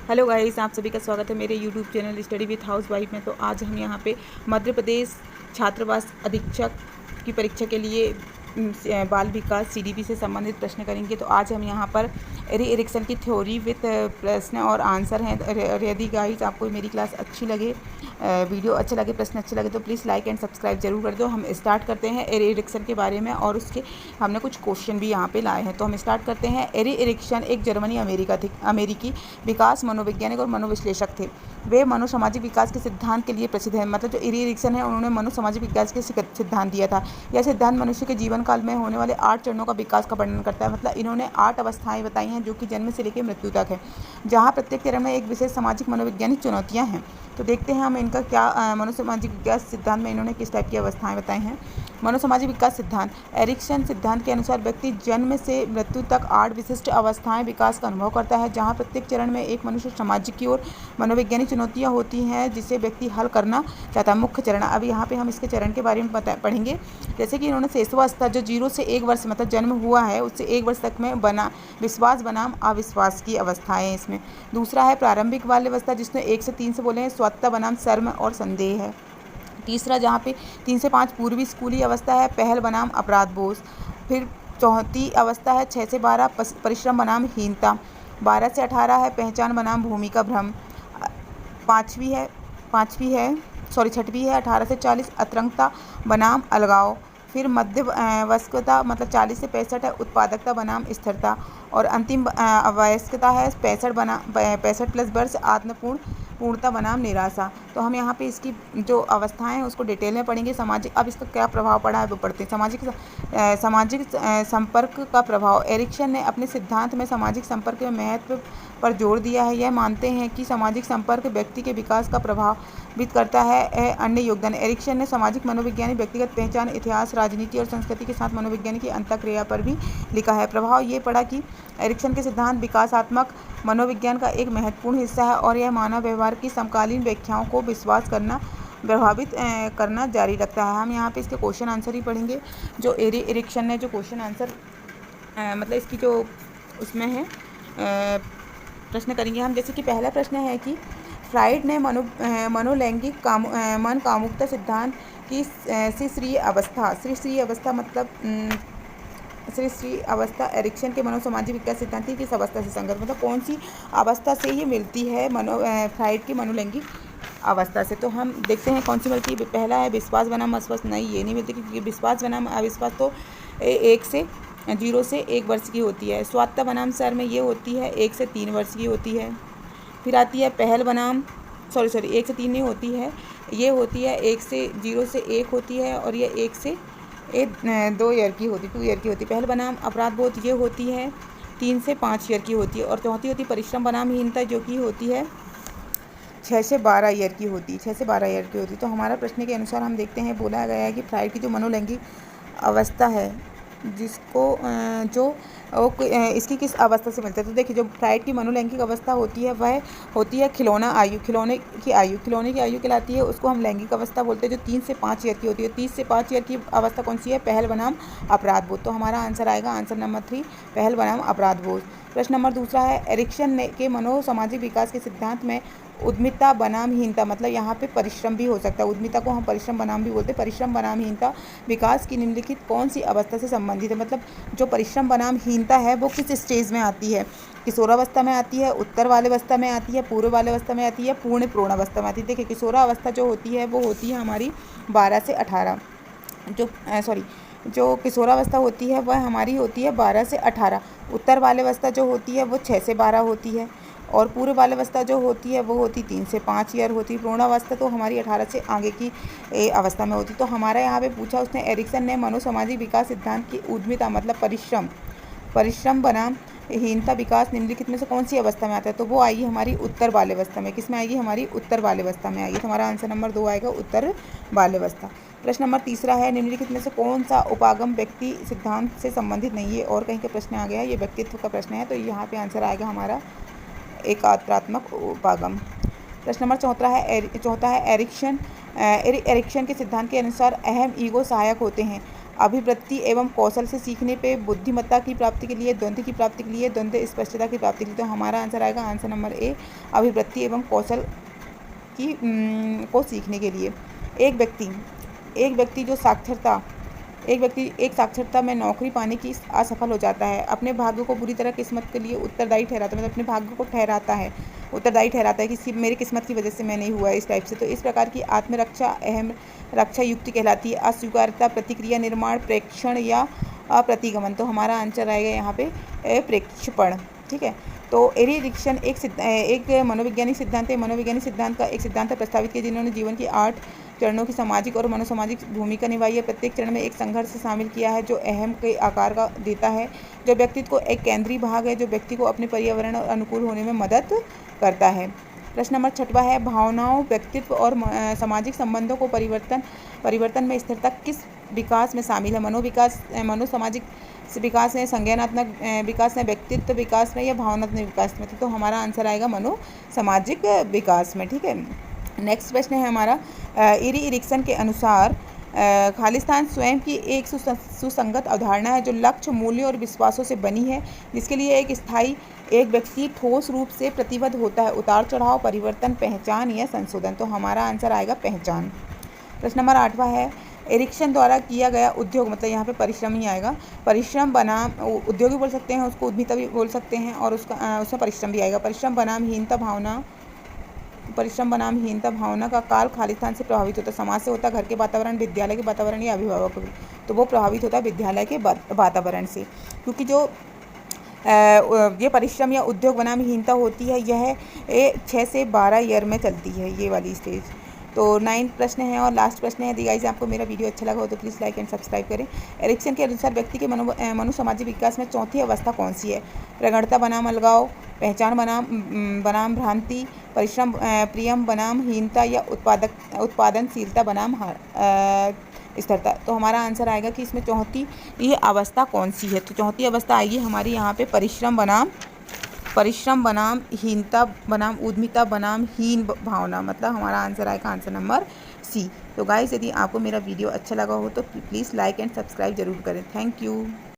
Hello guys, आप सभी का स्वागत है मेरे YouTube channel study with house wife में। तो आज हम यहाँ पे मध्य प्रदेश छात्रावास अधीक्षक की परीक्षा के लिए बाल विकास सीडीपी से संबंधित प्रश्न करेंगे। तो आज हम यहाँ पर एरिक्सन की थ्योरी विथ प्रश्न और आंसर हैं। यदि गाइस आपको मेरी क्लास अच्छी लगे, वीडियो अच्छे लगे, प्रश्न अच्छे लगे तो प्लीज़ लाइक एंड सब्सक्राइब जरूर कर दो। हम स्टार्ट करते हैं एरिक्सन के बारे में और उसके हमने कुछ क्वेश्चन भी यहाँ पे लाए हैं। तो हम स्टार्ट करते हैं। एरिक्सन एक जर्मनी अमेरिकी विकास मनोवैज्ञानिक और मनोविश्लेषक थे। वे मनोसामाजिक विकास के सिद्धांत के लिए प्रसिद्ध हैं। मतलब जो एरिक्सन है उन्होंने मनोसामाजिक विकास के सिद्धांत दिया था। यह सिद्धांत मनुष्य के जीवन काल में होने वाले 8 चरणों का विकास का वर्णन करता है। मतलब इन्होंने 8 अवस्थाएं बताई हैं जो कि जन्म से लेकर मृत्यु तक है, जहाँ प्रत्येक चरण में एक विशेष सामाजिक मनोवैज्ञानिक चुनौतियाँ हैं। तो देखते हैं हम इनका क्या मनोसामाजिक विकास सिद्धांत में इन्होंने किस टाइप की अवस्थाएं बताई हैं। मनोसामाजिक विकास सिद्धांत। एरिक्सन सिद्धांत के अनुसार व्यक्ति जन्म से मृत्यु तक 8 विशिष्ट अवस्थाएं विकास का अनुभव करता है, जहां प्रत्येक चरण में एक मनुष्य सामाजिक की ओर मनोवैज्ञानिक चुनौतियां होती हैं जिसे व्यक्ति हल करना चाहता है। मुख्य चरण। अब यहाँ पे हम इसके चरण के बारे में पढ़ेंगे। जैसे कि इन्होंने शेषवावस्था जो 0 से 1 वर्ष मतलब जन्म हुआ है उससे 1 वर्ष तक में विश्वास बनाम अविश्वास की अवस्थाएं इसमें। दूसरा है प्रारंभिक बाल्यावस्था जिसमें 1 से 3 से बोले हैं स्वतः बनाम शर्म और संदेह है। तीसरा जहाँ पे 3 से 5 पूर्वी स्कूली अवस्था है पहल बनाम अपराध बोझ। फिर चौथी अवस्था है 6 से 12 परिश्रम बनाम हीनता। 12 से 18 है पहचान बनाम भूमिका भ्रम। छठवीं है 18 से 40 अतरंगता बनाम अलगाव। फिर मध्य वयस्कता मतलब 40 से 65 है उत्पादकता बनाम स्थिरता। और अंतिम वयस्कता है 65 प्लस वर्ष पूर्णता बनाम निराशा। तो हम यहाँ पे इसकी जो अवस्थाएं हैं उसको डिटेल में पढ़ेंगे। सामाजिक अब इसका क्या प्रभाव पड़ा है वो पढ़ते हैं। सामाजिक संपर्क का प्रभाव। एरिक्सन ने अपने सिद्धांत में सामाजिक संपर्क के महत्व पर जोर दिया है। यह मानते हैं कि सामाजिक संपर्क व्यक्ति के विकास का प्रभावित करता है। अन्य योगदान। एरिक्सन ने सामाजिक मनोविज्ञानी व्यक्तिगत पहचान, इतिहास, राजनीति और संस्कृति के साथ मनोविज्ञान की अंतःक्रिया पर भी लिखा है। प्रभाव ये पड़ा कि एरिक्सन के सिद्धांत विकासात्मक मनोविज्ञान का एक महत्वपूर्ण हिस्सा है और यह मानव व्यवहार की समकालीन व्याख्याओं को विश्वास करना प्रभावित करना जारी रखता है। हम यहाँ पे इसके क्वेश्चन आंसर ही पढ़ेंगे। जो एरिक्सन ने जो क्वेश्चन आंसर मतलब इसकी जो उसमें है प्रश्न करेंगे हम। जैसे कि पहला प्रश्न है कि फ्राइड ने मनोलैंगिक मन कामुकता सिद्धांत की श्री अवस्था मतलब श्री अवस्था एरिक्सन के मनोसामाजिक विकास सिद्धांत की किस अवस्था से संगत मतलब कौन सी अवस्था से ये मिलती है फ्राइड की मनोलैंगिक अवस्था से। तो हम देखते हैं कौन सी मिलती है। पहला है विश्वास बनाम अविश्वास। नहीं, ये नहीं मिलती क्योंकि विश्वास बनाम अविश्वास तो 0 से 1 वर्ष की होती है। स्वात्ता बनाम शर्म में ये होती है 1 से 3 वर्ष की होती है। फिर आती है पहल बनाम 1 से 3 नहीं होती है, ये होती है 0 से 1 होती है और ये 1 से 2 ईयर की होती 2 ईयर की होती है। पहल बनाम अपराध बोध ये होती है 3 से 5 ईयर की होती है। और चौथी होती है परिश्रम बनाम हीनता जो कि होती है 6 से 12 ईयर की होती है। तो हमारा प्रश्न के अनुसार हम देखते हैं बोला गया है कि फ्राइड की जो मनोलैंगिक अवस्था है जिसको इसकी किस अवस्था से मिलता है। तो देखिए जो फ्राइड की मनोलैंगिक अवस्था होती है वह होती है खिलौने की आयु कहलाती है। उसको हम लैंगिक अवस्था बोलते हैं जो 3 से 5 ईयर की होती है। 30 से 5 ईयर की अवस्था कौन सी है? पहल बनाम अपराध बोध। तो हमारा आंसर आएगा आंसर नंबर 3 पहल बनाम अपराध बोध। प्रश्न नंबर दूसरा है एरिक्सन के मनोसामाजिक विकास के सिद्धांत में उद्यमिता बनाम हीनता मतलब यहाँ पे परिश्रम भी हो सकता है। उद्यमिता को हम परिश्रम बनाम भी बोलते हैं। परिश्रम बनाम हीनता विकास की निम्नलिखित कौन सी अवस्था से संबंधित है। मतलब जो परिश्रम बनाम हीनता है वो किस स्टेज में आती है? किशोरावस्था में आती है, उत्तर बाल्यावस्था में आती है, पूर्व बाल्यावस्था में आती है, पूर्ण प्रौढ़ावस्था में आती है। देखिए किशोरावस्था जो होती है वो होती है हमारी 12 से 18 जो किशोरावस्था होती है वह हमारी होती है 12 से 18। उत्तर बाल्यावस्था जो होती है वो 6 से 12 होती है और पूर्व बाल्यावस्था जो होती है वो होती 3 से 5 ईयर होती है। प्रौढ़ावस्था तो हमारी 18 से आगे की अवस्था में होती। तो हमारा यहाँ पे पूछा उसने एरिक्सन ने मनोसामाजिक विकास सिद्धांत की उद्यमिता मतलब परिश्रम बनाम हीनता विकास निम्नलिखित में से कौन सी अवस्था में आता है। तो वो आएगी हमारी उत्तर बाल्यावस्था में। किस में आएगी? हमारी उत्तर बाल्यावस्था में आएगी। तो हमारा आंसर नंबर 2 आएगा उत्तर बाल्यावस्था। प्रश्न नंबर तीसरा है निम्नलिखित में से कौन सा उपागम व्यक्ति सिद्धांत से संबंधित नहीं है। और कहीं का प्रश्न आ गया, ये व्यक्तित्व का प्रश्न है। तो यहाँ पे आंसर आएगा हमारा एकात्रात्मक उपागम। प्रश्न नंबर चौथा है एरिक्सन के सिद्धांत के अनुसार अहम ईगो सहायक होते हैं। अभिवृत्ति एवं कौशल से सीखने पे, बुद्धिमत्ता की प्राप्ति के लिए, द्वंद्व की प्राप्ति के लिए, द्वंद्व स्पष्टता की प्राप्ति के लिए। तो हमारा आंसर आएगा आंसर नंबर ए, अभिवृत्ति एवं कौशल की को सीखने के लिए। एक व्यक्ति जो साक्षरता एक साक्षरता में नौकरी पाने की असफल हो जाता है, अपने भाग्य को बुरी तरह किस्मत के लिए उत्तरदायी ठहराता है, मतलब अपने भाग्य को उत्तरदायी ठहराता है कि मेरी किस्मत की वजह से मैं नहीं हुआ इस टाइप से। तो इस प्रकार की आत्मरक्षा अहम रक्षा युक्ति कहलाती है। अस्वीकारता, प्रतिक्रिया निर्माण, प्रेक्षण या प्रतिगमन। तो हमारा आंसर आएगा यहाँ पे प्रेक्षपण। ठीक है। तो एरिडिक्शन एक मनोवैज्ञानिक सिद्धांत है। मनोवैज्ञानिक सिद्धांत का एक सिद्धांत प्रस्तावित किया जिन्होंने जीवन की 8 चरणों की सामाजिक और मनोसामाजिक भूमिका निभाई है। प्रत्येक चरण में एक संघर्ष शामिल किया है जो अहम के आकार का देता है, जो व्यक्तित्व को एक केंद्रीय भाग है, जो व्यक्ति को अपने पर्यावरण और अनुकूल होने में मदद करता है। प्रश्न नंबर 6वां है, भावनाओं, व्यक्तित्व और सामाजिक संबंधों को परिवर्तन में स्थिरता किस विकास में शामिल है? मनोसामाजिक विकास में, संज्ञानात्मक विकास में, व्यक्तित्व विकास में या भावनात्मक विकास में? तो हमारा आंसर आएगा मनोसामाजिक विकास में। ठीक है। नेक्स्ट प्रश्न है हमारा, एरिडिक्सन के अनुसार खालिस्तान स्वयं की एक सुसंगत अवधारणा है जो लक्ष्य, मूल्यों और विश्वासों से बनी है, जिसके लिए एक व्यक्ति ठोस रूप से प्रतिबद्ध होता है। उतार चढ़ाव, परिवर्तन, पहचान या संशोधन? तो हमारा आंसर आएगा पहचान। प्रश्न नंबर 8वां है, एरिक्सन द्वारा किया गया उद्योग, मतलब यहाँ पे परिश्रम ही आएगा। परिश्रम बनाम उद्योग भी बोल सकते हैं, उसको उद्यमिता भी बोल सकते हैं, और उसमें परिश्रम भी आएगा। परिश्रम बनाम हीनता भावना का काल खालिस्तान से प्रभावित होता है। समाज से होता है, घर के वातावरण, विद्यालय के वातावरण या अभिभावक भी? तो वो प्रभावित होता है विद्यालय के वातावरण से, क्योंकि जो ये परिश्रम या उद्योग बनाम हीनता होती है यह 6 से 12 ईयर में चलती है, ये वाली स्टेज। तो 9 प्रश्न है और लास्ट प्रश्न है। गाइस, आपको मेरा वीडियो अच्छा लगा हो तो प्लीज़ लाइक एंड सब्सक्राइब करें। एरिक्सन के अनुसार व्यक्ति के मनोसामाजिक विकास में चौथी अवस्था कौन सी है? प्रगणता बनाम अलगाव, पहचान बनाम भ्रांति, परिश्रम प्रियम बनाम हीनता या उत्पादनशीलता बनाम स्थिरता? तो हमारा आंसर आएगा कि इसमें चौथी ये अवस्था कौन सी है? तो चौथी अवस्था आएगी हमारी यहाँ पे परिश्रम बनाम हीनता बनाम उद्यमिता बनाम हीन भावना, मतलब हमारा आंसर आएगा आंसर नंबर सी। तो गाइस, यदि आपको मेरा वीडियो अच्छा लगा हो तो प्लीज़ लाइक एंड सब्सक्राइब जरूर करें। Thank you.